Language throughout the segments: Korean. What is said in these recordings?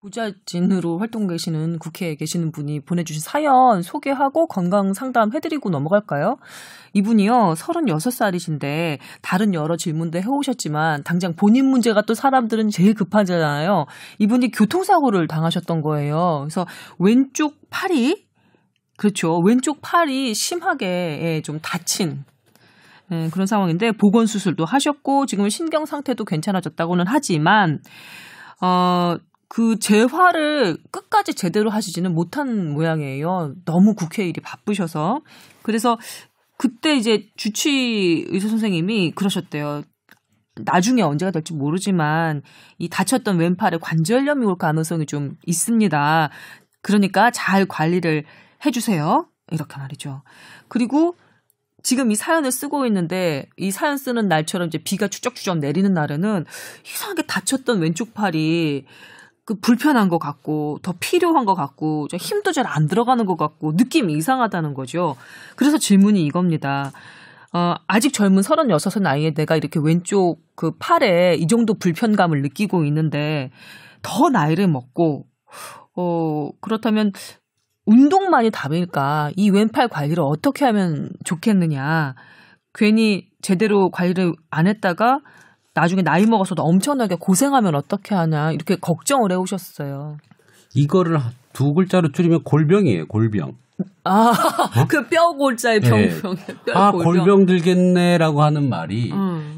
보좌진으로 활동 계시는 국회에 계시는 분이 보내주신 사연 소개하고 건강 상담해드리고 넘어갈까요? 이분이요 36살이신데 다른 여러 질문도 해오셨지만 당장 본인 문제가 또 사람들은 제일 급하잖아요. 이분이 교통사고를 당하셨던 거예요. 그래서 왼쪽 팔이 그렇죠. 왼쪽 팔이 심하게 좀 다친 그런 상황인데 보건수술도 하셨고 지금은 신경 상태도 괜찮아졌다고는 하지만 그 재활을 끝까지 제대로 하시지는 못한 모양이에요. 너무 국회 일이 바쁘셔서. 그래서 그때 이제 주치 의사 선생님이 그러셨대요. 나중에 언제가 될지 모르지만 이 다쳤던 왼팔에 관절염이 올 가능성이 좀 있습니다. 그러니까 잘 관리를 해주세요. 이렇게 말이죠. 그리고 지금 이 사연을 쓰고 있는데 이 사연 쓰는 날처럼 이제 비가 추적추적 내리는 날에는 이상하게 다쳤던 왼쪽 팔이 그 불편한 것 같고 더 필요한 것 같고 힘도 잘 안 들어가는 것 같고 느낌이 이상하다는 거죠. 그래서 질문이 이겁니다. 아직 젊은 36의 나이에 내가 이렇게 왼쪽 그 팔에 이 정도 불편감을 느끼고 있는데 더 나이를 먹고 그렇다면 운동만이 답일까? 이 왼팔 관리를 어떻게 하면 좋겠느냐? 괜히 제대로 관리를 안 했다가 나중에 나이 먹어서도 엄청나게 고생하면 어떻게 하냐 이렇게 걱정을 해오셨어요. 이거를 두 글자로 줄이면 골병이에요. 골병. 그 뼈골자의 병병. 네. 골병 들겠네라고 하는 말이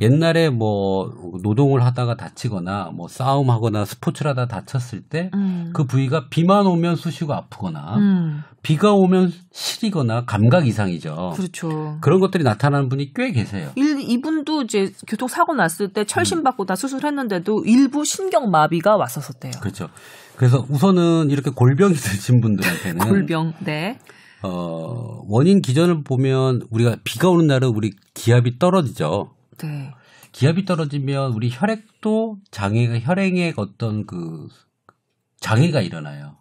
옛날에 뭐 노동을 하다가 다치거나 뭐 싸움하거나 스포츠를 하다 다쳤을 때 그 부위가 비만 오면 쑤시고 아프거나 비가 오면 시리거나 감각 이상이죠. 그렇죠. 그런 것들이 나타나는 분이 꽤 계세요. 이분도 이제 교통사고 났을 때 철심 받고 다 수술했는데도 일부 신경마비가 왔었대요. 그렇죠. 그래서 우선은 이렇게 골병이 드신 분들한테는 골병, 네. 원인 기전을 보면 우리가 비가 오는 날은 우리 기압이 떨어지죠. 네. 기압이 떨어지면 우리 혈액도 혈행에 어떤 그 장애가 일어나요.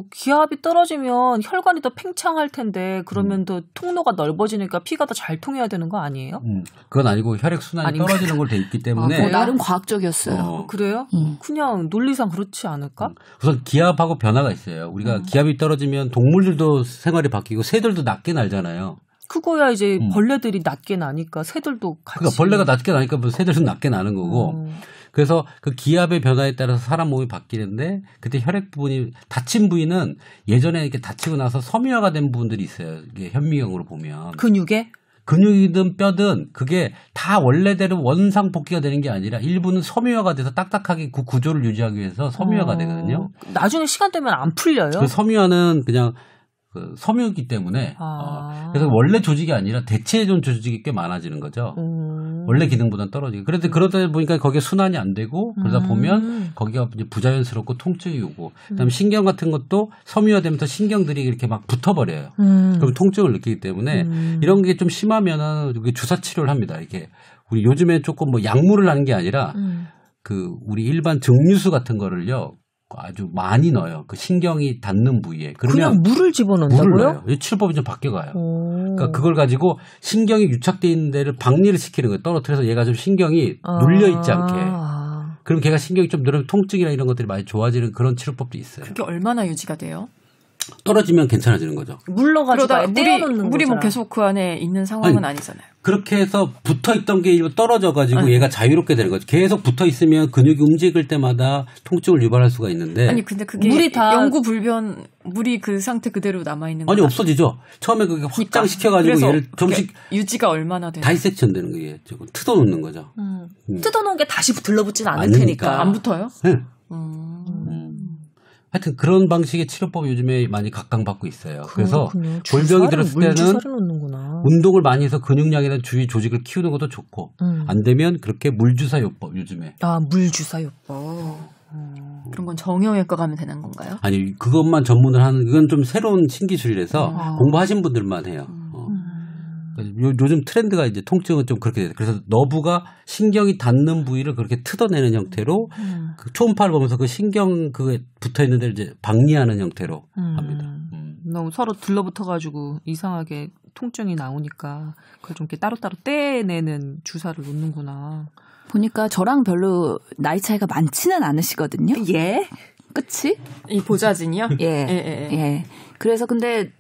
기압이 떨어지면 혈관이 더 팽창할 텐데 그러면 더 통로가 넓어지니까 피가 더 잘 통해야 되는 거 아니에요? 그건 아니고 혈액 순환이 떨어지는 걸 돼 있기 때문에 나름 과학적이었어요. 그래요? 그냥 논리상 그렇지 않을까? 우선 기압하고 변화가 있어요. 우리가 기압이 떨어지면 동물들도 생활이 바뀌고 새들도 낮게 날잖아요. 그거야 이제 벌레들이 낮게 나니까 새들도 같이. 그러니까 벌레가 낮게 나니까 새들은 낮게 나는 거고. 그래서 그 기압의 변화에 따라서 사람 몸이 바뀌는데 그때 혈액 부분이 다친 부위는 예전에 이렇게 다치고 나서 섬유화가 된 부분들이 있어요. 이게 현미경으로 보면. 근육이든 뼈든 그게 다 원래대로 원상 복귀가 되는 게 아니라 일부는 섬유화가 돼서 딱딱하게 그 구조를 유지하기 위해서 섬유화가 되거든요. 나중에 시간 되면 안 풀려요? 그 섬유화는 그냥 그 섬유이기 때문에 그래서 원래 조직이 아니라 대체해준 조직이 꽤 많아지는 거죠. 원래 기능보다는 떨어지고. 그런데 그러다 보니까 거기에 순환이 안 되고 그러다 보면 거기가 이제 부자연스럽고 통증이 오고 그다음에 신경 같은 것도 섬유화되면서 신경들이 이렇게 막 붙어버려요. 그럼 통증을 느끼기 때문에 이런 게 좀 심하면은 주사 치료를 합니다. 이게 우리 요즘에 조금 뭐 약물을 하는 게 아니라 그 우리 일반 증류수 같은 거를요. 아주 많이 넣어요. 그 신경이 닿는 부위에. 그러면 그냥 물을 집어넣는다고요? 물을 넣어요. 치료법이 좀 바뀌어가요. 그러니까 그걸 가지고 신경이 유착돼 있는 데를 박리를 시키는 거예요. 떨어뜨려서 얘가 좀 신경이 눌려 있지 않게. 그럼 걔가 신경이 좀 늘으면 통증이나 이런 것들이 많이 좋아지는 그런 치료법도 있어요. 그게 얼마나 유지가 돼요? 떨어지면 괜찮아지는 거죠. 물 넣어가지고 떼어놓는 물이 뭐 계속 그 안에 있는 상황은 아니잖아요. 그렇게 해서 붙어있던 게 일부 떨어져가지고 얘가 자유롭게 되는 거죠. 계속 붙어있으면 근육이 움직일 때마다 통증을 유발할 수가 있는데. 아니 근데 그게 물이 다 영구 불변 물이 그 상태 그대로 남아있는 거예요? 아니 없어지죠. 처음에 그게 확장시켜가지고 얘를 좀씩 유지가 얼마나 돼요? 다이섹션 되는 거예요. 뜯어놓는 거죠. 뜯어놓은 게 다시 들러붙진 않을 테니까. 안 붙어요? 네. 하여튼 그런 방식의 치료법이 요즘에 많이 각광받고 있어요. 그래서 골병이 들었을 때는 운동을 많이 해서 근육량이나 주위 조직을 키우는 것도 좋고 안 되면 그렇게 물주사요법 요즘에. 물주사요법. 그런 건 정형외과 가면 되는 건가요? 아니 그것만 전문을 하는 그건 좀 새로운 신기술이라서 공부하신 분들만 해요. 요즘 트렌드가 이제 통증은 좀 그렇게 돼요. 그래서 너브가 신경이 닿는 부위를 그렇게 뜯어내는 형태로 그 초음파를 보면서 그 신경 그게 붙어 있는 데를 이제 박리하는 형태로 합니다. 너무 서로 들러붙어가지고 이상하게 통증이 나오니까 그걸 좀 이렇게 따로따로 떼내는 주사를 놓는구나. 보니까 저랑 별로 나이 차이가 많지는 않으시거든요. 예. 그치? 이 보좌진이요? 예. 그래서 근데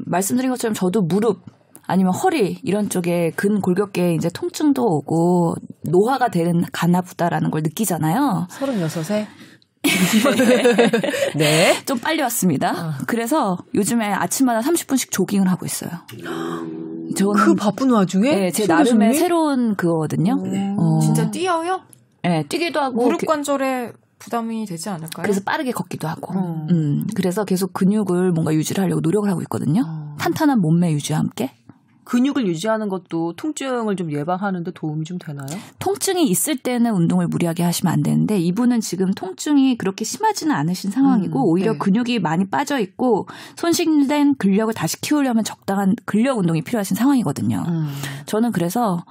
말씀드린 것처럼 저도 무릎 아니면 허리 이런 쪽에 근골격계에 이제 통증도 오고 노화가 가나 보다라는 걸 느끼잖아요. 36세? 네. 좀 빨리 왔습니다. 그래서 요즘에 아침마다 30분씩 조깅을 하고 있어요. 저는 그 바쁜 와중에? 네, 제 나름의 새로운 그거거든요. 진짜 뛰어요? 네, 뛰기도 하고. 무릎 관절에 부담이 되지 않을까요? 그래서 빠르게 걷기도 하고. 그래서 계속 근육을 뭔가 유지를 하려고 노력을 하고 있거든요. 탄탄한 몸매 유지와 함께. 근육을 유지하는 것도 통증을 좀 예방하는 데 도움이 좀 되나요? 통증이 있을 때는 운동을 무리하게 하시면 안 되는데 이분은 지금 통증이 그렇게 심하지는 않으신 상황이고 오히려 네. 근육이 많이 빠져 있고 손실된 근력을 다시 키우려면 적당한 근력 운동이 필요하신 상황이거든요. 저는 그래서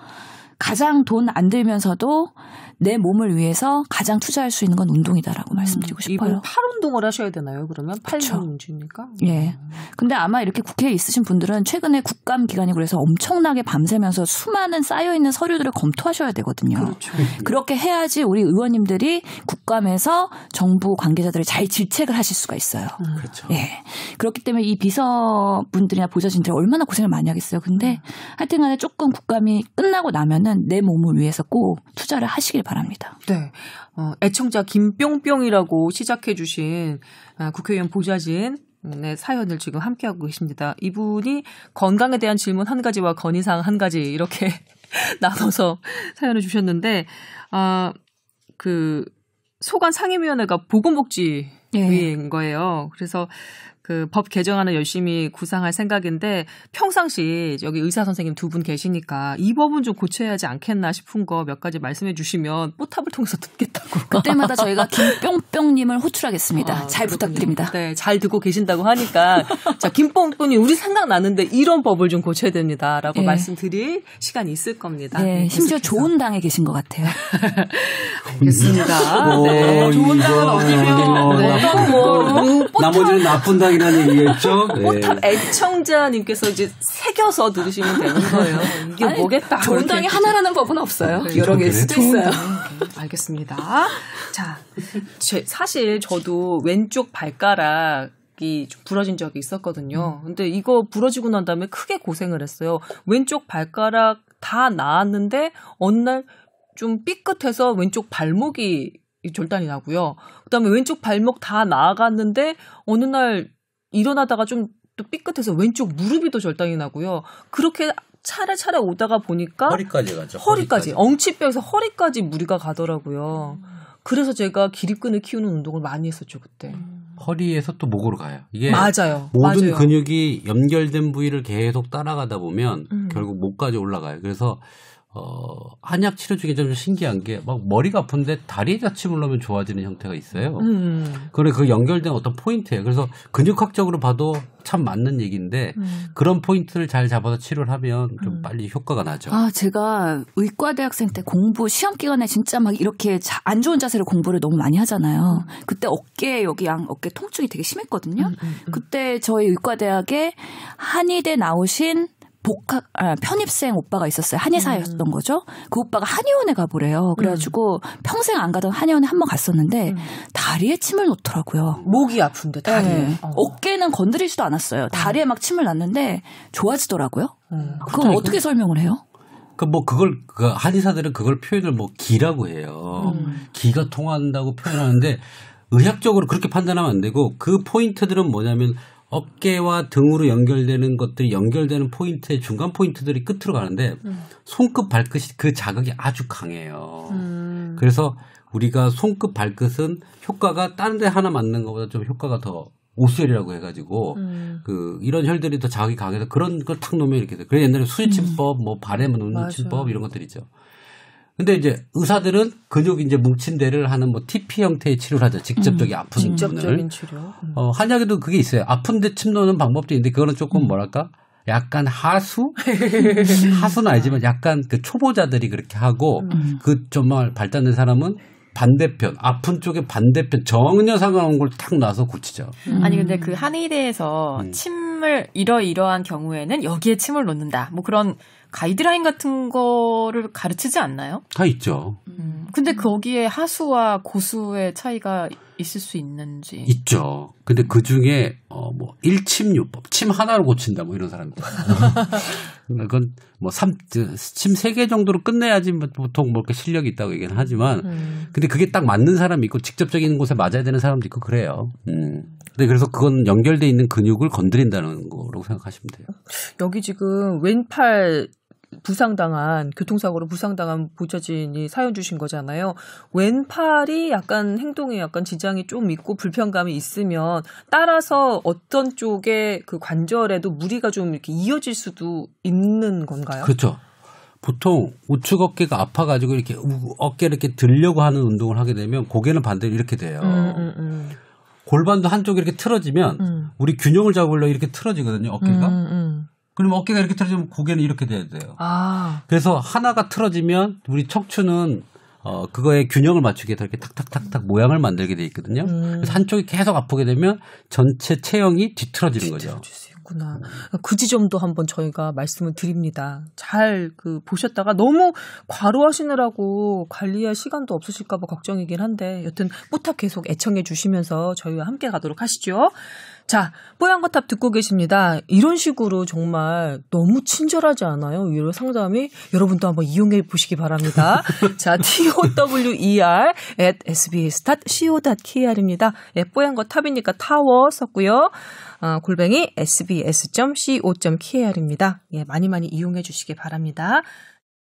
가장 돈 안 들면서도 내 몸을 위해서 가장 투자할 수 있는 건 운동이다라고 말씀드리고 싶어요. 이분 팔 운동을 하셔야 되나요? 그러면 팔 운동이니까. 예. 근데 아마 이렇게 국회에 있으신 분들은 최근에 국감 기간이고 그래서 엄청나게 밤새면서 수많은 쌓여있는 서류들을 검토하셔야 되거든요. 그렇죠. 그렇게 해야지 우리 의원님들이 국감에서 정부 관계자들을 잘 질책을 하실 수가 있어요. 그렇죠. 예. 그렇기 때문에 이 비서분들이나 보좌진들이 얼마나 고생을 많이 하겠어요. 근데 하여튼 간에 조금 국감이 끝나고 나면은 내 몸을 위해서 꼭 투자를 하시길 바랍니다. 네. 애청자 김뿅뿅이라고 시작해 주신 국회의원 보좌진 네, 사연을 지금 함께하고 계십니다. 이분이 건강에 대한 질문 한 가지와 건의사항 한 가지 이렇게 나눠서 사연을 주셨는데 그 소관 상임위원회가 보건복지위인 거예요. 그래서 그 법 개정안을 열심히 구상할 생각인데 평상시 여기 의사 선생님 두 분 계시니까 이 법은 좀 고쳐야 하지 않겠나 싶은 거 몇 가지 말씀해 주시면 뽀탑을 통해서 듣겠다고. 그때마다 저희가 김뿅뿅님을 호출하겠습니다. 잘 부탁드립니다. 네, 잘 듣고 계신다고 하니까 자 김뿅뿅이 우리 생각나는데 이런 법을 좀 고쳐야 됩니다라고 말씀드릴 시간이 있을 겁니다. 네, 심지어 좋은 당에 계신 것 같아요. 알겠습니다. 네, 좋은 당은 어디면 나머지는 나쁜 당이라는 얘기겠죠. 뽀탑 애청자님께서 이제 새겨서 들으시면 되는 거예요. 이게 아니, 뭐겠다. 좋은 당이 하나라는 법은 없어요. 여러 개일 수도 있어요. 알겠습니다. 자, 사실 저도 왼쪽 발가락이 좀 부러진 적이 있었거든요. 근데 이거 부러지고 난 다음에 크게 고생을 했어요. 왼쪽 발가락 다 나았는데 어느 날 좀 삐끗해서 왼쪽 발목이 절단이 나고요. 그다음에 왼쪽 발목 다 나아갔는데 어느 날 일어나다가 좀 또 삐끗해서 왼쪽 무릎이 또 절단이 나고요. 그렇게 차례차례 오다가 보니까 허리까지 가죠. 허리까지. 엉치뼈에서 허리까지 무리가 가더라고요. 그래서 제가 기립근을 키우는 운동을 많이 했었죠, 그때. 허리에서 또 목으로 가요. 이게 맞아요. 모든 맞아요. 근육이 연결된 부위를 계속 따라가다 보면 결국 목까지 올라가요. 그래서 한약 치료 중에 좀 신기한 게 막 머리가 아픈데 다리에 다침을 넣으면 좋아지는 형태가 있어요. 그래 그 연결된 어떤 포인트예요. 그래서 근육학적으로 봐도 참 맞는 얘기인데 그런 포인트를 잘 잡아서 치료를 하면 좀 빨리 효과가 나죠. 제가 의과대학생 때 공부 시험 기간에 진짜 막 이렇게 안 좋은 자세로 공부를 너무 많이 하잖아요. 그때 어깨 여기 어깨 통증이 되게 심했거든요. 그때 저희 의과대학에 한의대 나오신 편입생 오빠가 있었어요. 한의사였던 거죠. 그 오빠가 한의원에 가보래요. 그래가지고 평생 안 가던 한의원에 한번 갔었는데 다리에 침을 놓더라고요. 목이 아픈데 다리에. 네. 어깨는 건드리지도 않았어요. 다리에 막 침을 놨는데 좋아지더라고요. 그걸 어떻게 설명을 해요? 그걸 한의사들은 그걸 표현을 기라고 해요. 기가 통한다고 표현하는데 의학적으로 그렇게 판단하면 안 되고 그 포인트들은 뭐냐면 어깨와 등으로 연결되는 것들이 연결되는 포인트의 중간 포인트들이 끝으로 가는데 손끝 발끝이 그 자극이 아주 강해요. 그래서 우리가 손끝 발끝은 효과가 다른 데 하나 맞는 것보다 좀 효과가 더 오수혈이라고 해가지고 이런 혈들이 더 자극이 강해서 그런 걸 탁 놓으면 이렇게 돼. 그래 옛날에 수지침법, 발에 놓는 침법 이런 것들이죠. 근데 이제 의사들은 근육 이제 뭉친 데를 하는 TP 형태의 치료를 하죠. 직접적인 아픈 직접적인 치료. 한약에도 그게 있어요. 아픈데 침 놓는 방법도 있는데 그거는 조금 뭐랄까? 약간 하수는 아니지만 약간 그 초보자들이 그렇게 하고 그 정말 발달된 사람은 반대편, 아픈 쪽에 반대편 전혀 상관없는 걸 탁 놔서 고치죠. 아니 근데 그 한의대에서 침을 이러이러한 경우에는 여기에 침을 놓는다. 그런 가이드라인 같은 거를 가르치지 않나요? 다 있죠. 근데 거기에 하수와 고수의 차이가 있을 수 있는지. 있죠. 근데 그 중에 뭐 1침요법, 침 하나로 고친다 뭐 이런 사람들. 그건 뭐 침 3개 정도로 끝내야지 보통 뭐 이렇게 실력이 있다고 얘기는 하지만 근데 그게 딱 맞는 사람이 있고 직접적인 곳에 맞아야 되는 사람도 있고 그래요. 근데 그래서 그건 연결돼 있는 근육을 건드린다는 거라고 생각하시면 돼요. 여기 지금 왼팔 교통사고로 부상당한 보좌진이 사연 주신 거잖아요. 왼팔이 약간 행동에 약간 지장이 좀 있고 불편감이 있으면 따라서 어떤 쪽에 그 관절에도 무리가 좀 이렇게 이어질 수도 있는 건가요? 그렇죠. 보통 우측 어깨가 아파가지고 이렇게 어깨를 이렇게 들려고 하는 운동을 하게 되면 고개는 반대로 이렇게 돼요. 골반도 한쪽이 이렇게 틀어지면 우리 균형을 잡으려고 이렇게 틀어지거든요. 어깨가. 그러면 어깨가 이렇게 틀어지면 고개는 이렇게 돼야 돼요. 그래서 하나가 틀어지면 우리 척추는 그거에 균형을 맞추기 위해서 이렇게 탁탁탁탁 모양을 만들게 돼 있거든요. 그래서 한쪽이 계속 아프게 되면 전체 체형이 뒤틀어지는 거죠. 구나. 그 지점도 한번 저희가 말씀을 드립니다. 잘 보셨다가 너무 과로하시느라고 관리할 시간도 없으실까 봐 걱정이긴 한데 여튼 뽀탑 계속 애청해 주시면서 저희와 함께 가도록 하시죠. 자, 뽀얀거탑 듣고 계십니다. 이런 식으로 정말 너무 친절하지 않아요? 위로 상담이. 여러분도 한번 이용해 보시기 바랍니다. 자, tower@sbs.co.kr입니다. 예, 뽀얀거탑이니까 타워 썼고요. @ sbs.co.kr입니다. 예, 많이 이용해 주시기 바랍니다.